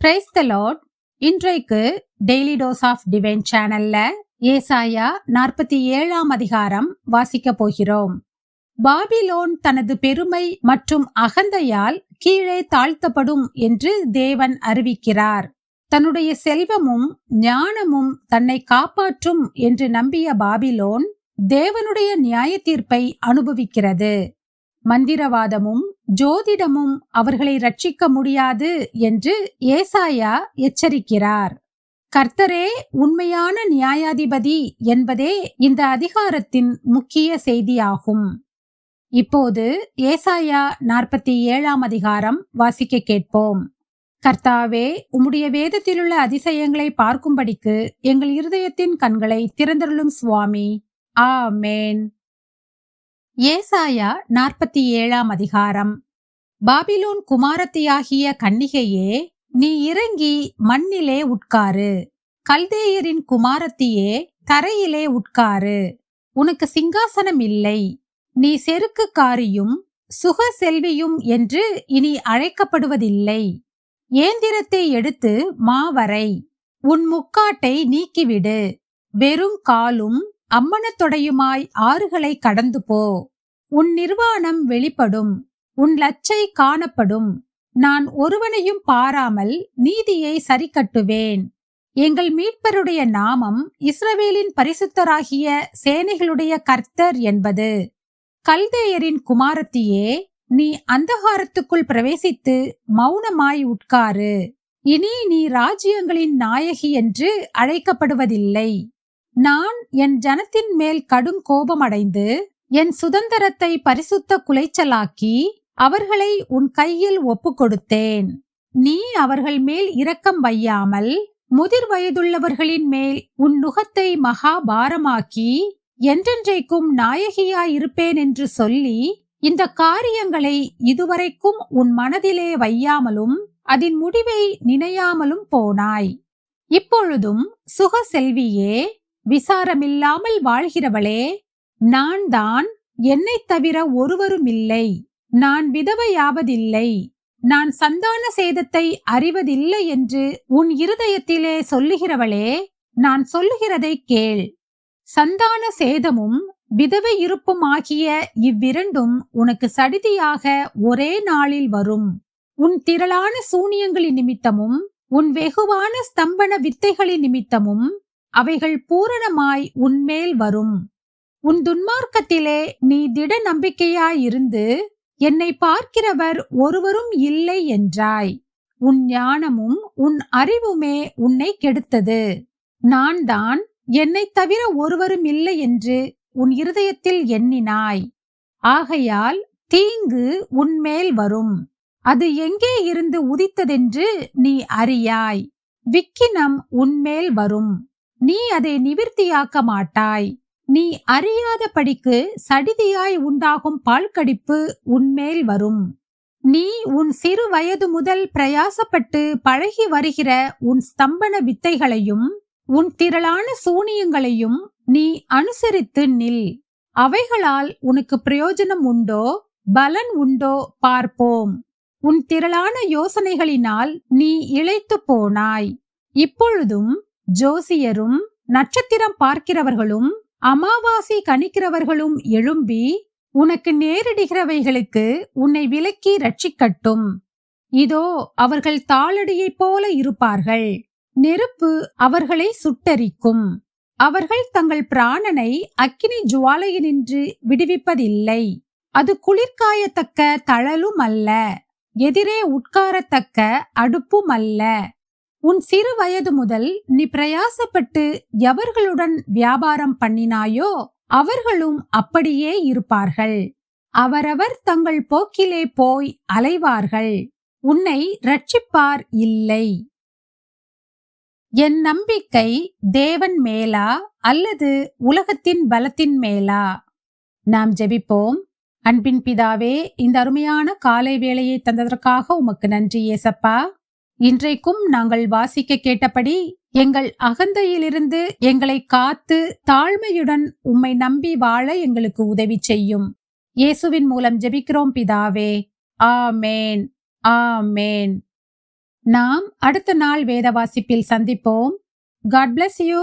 Praise the Lord. இன்றைக்கு daily dose of divine சேனல்ல ஏசாயா 47ஆம் அதிகாரம் வாசிக்க போகிறோம். பாபிலோன் தனது பெருமை மற்றும் அகந்தையால் கீழே தாழ்த்தப்படும் என்று தேவன் அறிவிக்கிறார். தன்னுடைய செல்வமும் ஞானமும் தன்னை காப்பாற்றும் என்று நம்பிய பாபிலோன் தேவனுடைய நியாய தீர்ப்பை அனுபவிக்கிறது. மந்திரவாதமும் ஜோதிடமும் அவர்களை ரட்சிக்க முடியாது என்று ஏசாயா எச்சரிக்கிறார். கர்த்தரே உண்மையான நியாயாதிபதி என்பதே இந்த அதிகாரத்தின் முக்கிய செய்தியாகும். இப்போது ஏசாயா 47ஆம் அதிகாரம் வாசிக்க கேட்போம். கர்த்தாவே, உம்முடைய வேதத்திலுள்ள அதிசயங்களை பார்க்கும்படிக்கு எங்கள் இருதயத்தின் கண்களை திறந்தருளும் சுவாமி. ஆமேன். ஏசாயா 47ஆம் அதிகாரம். பாபிலோன் குமாரத்தியாகிய கன்னிகையே, நீ இறங்கி மண்ணிலே உட்காரு. கல்தேயரின் குமாரத்தியே, தரையிலே உட்காரு. உனக்கு சிங்காசனம் இல்லை. நீ செருக்குக்காரியும் சுக செல்வியும் என்று இனி அழைக்கப்படுவதில்லை. ஏந்திரத்தை எடுத்து மாவரை. உன் முக்காட்டை நீக்கிவிடு. வெறும் காலும் அம்மனத்தொடையுமாய் ஆறுகளை கடந்து போ. உன் நிர்வாணம் வெளிப்படும், உன் லச்சை காணப்படும். நான் ஒருவனையும் பாராமல் நீதியை சரிக்கட்டுவேன். எங்கள் மீட்பருடைய நாமம் இஸ்ரவேலின் பரிசுத்தராகிய சேனைகளுடைய கர்த்தர் என்பது. கல்தேயரின் குமாரத்தியே, நீ அந்தகாரத்துக்குள் பிரவேசித்து மௌனமாய் உட்காரு. இனி நீ ராஜ்யங்களின் நாயகி என்று அழைக்கப்படுவதில்லை. நான் என் ஜனத்தின் மேல் கடும் கோபமடைந்து என் சுதந்திரத்தை பரிசுத்த குலைச்சலாக்கி அவர்களை உன் கையில் ஒப்பு கொடுத்தேன். நீ அவர்கள் மேல் இரக்கம் வையாமல் முதிர் வயதுள்ளவர்களின் மேல் உன் நுகத்தை மகா பாரமாக்கி என்றென்றைக்கும் நாயகியாயிருப்பேன் என்று சொல்லி இந்த காரியங்களை இதுவரைக்கும் உன் மனதிலே வையாமலும் அதன் முடிவை நினையாமலும் போனாய். இப்பொழுதும் சுக செல்வியே, விசாரமில்லாமல் வாழ்கிறவளே, நான் தான், என்னை தவிர ஒருவரும் இல்லை. நான் விதவையாவதில்லை. நான் சந்தான சேதத்தை அறிவதில்லை என்று உன் இருதயத்திலே சொல்லுகிறவளே, நான் சொல்லுகிறதை கேள். சந்தான சேதமும் விதவை இருப்பும் ஆகிய இவ்விரண்டும் உனக்கு சடிதியாக ஒரே நாளில் வரும். உன் திரளான சூனியங்களின் நிமித்தமும் உன் வெகுவான ஸ்தம்பன வித்தைகளின் நிமித்தமும் அவைகள் பூரணமாய் உன்மேல் வரும். உன் துன்மார்க்கத்திலே நீ திட நம்பிக்கையாயிருந்து என்னை பார்க்கிறவர் ஒருவரும் இல்லை என்றாய். உன் ஞானமும் உன் அறிவுமே உன்னை கெடுத்தது. நான் தான், என்னை தவிர ஒருவரும் இல்லை என்று உன் இருதயத்தில் எண்ணினாய். ஆகையால் தீங்கு உன்மேல் வரும். அது எங்கே இருந்து உதித்ததென்று நீ அறியாய். விக்கினம் உன்மேல் வரும். நீ அதை நிவிர்த்தியாக்க மாட்டாய். நீ அறியாதபடிக்கு சடிதியாய் உண்டாகும் பால்கடிப்பு உன்மேல் வரும். நீ உன் சிறு வயது முதல் பிரயாசப்பட்டு பழகி வருகிற உன் ஸ்தம்பன வித்தைகளையும் உன் திரளான சூனியங்களையும் நீ அனுசரித்து நில். அவைகளால் உனக்கு பிரயோஜனம் உண்டோ, பலன் உண்டோ பார்ப்போம். உன் திரளான யோசனைகளினால் நீ இளைத்து போனாய். இப்பொழுதும் ஜோசியரும் நட்சத்திரம் பார்க்கிறவர்களும் அமாவாசை கணிக்கிறவர்களும் எழும்பி உனக்கு நேரிடுகிறவைகளுக்கு உன்னை விலக்கி ரட்சிக்கட்டும். இதோ, அவர்கள் தாளடியைப் போல இருப்பார்கள். நெருப்பு அவர்களை சுட்டரிக்கும். அவர்கள் தங்கள் பிராணனை அக்கினி ஜுவாலையினின்று விடுவிப்பதில்லை. அது குளிர்காயத்தக்க தழலும் அல்ல, எதிரே உட்காரத்தக்க அடுப்பும் அல்ல. உன் சிறு வயது முதல் நீ பிரயாசப்பட்டு எவர்களுடன் வியாபாரம் பண்ணினாயோ அவர்களும் அப்படியே இருப்பார்கள். அவரவர் தங்கள் போக்கிலே போய் அலைவார்கள். உன்னை ரட்சிப்பார் இல்லை. என் நம்பிக்கை தேவன் மேலா அல்லது உலகத்தின் பலத்தின் மேலா? நாம் ஜெபிப்போம். அன்பின் பிதாவே, இந்த அருமையான காலை வேளையை தந்ததற்காக உமக்கு நன்றி ஏசப்பா. இன்றைக்கும் நாங்கள் வாசிக்க கேட்டபடி எங்கள் அகந்தையிலிருந்து எங்களை காத்து தாழ்மையுடன் உம்மை நம்பி வாழ எங்களுக்கு உதவி செய்யும். இயேசுவின் மூலம் ஜெபிக்கிறோம் பிதாவே. ஆமேன். ஆமேன். நாம் அடுத்த நாள் வேத வாசிப்பில் சந்திப்போம். God bless you.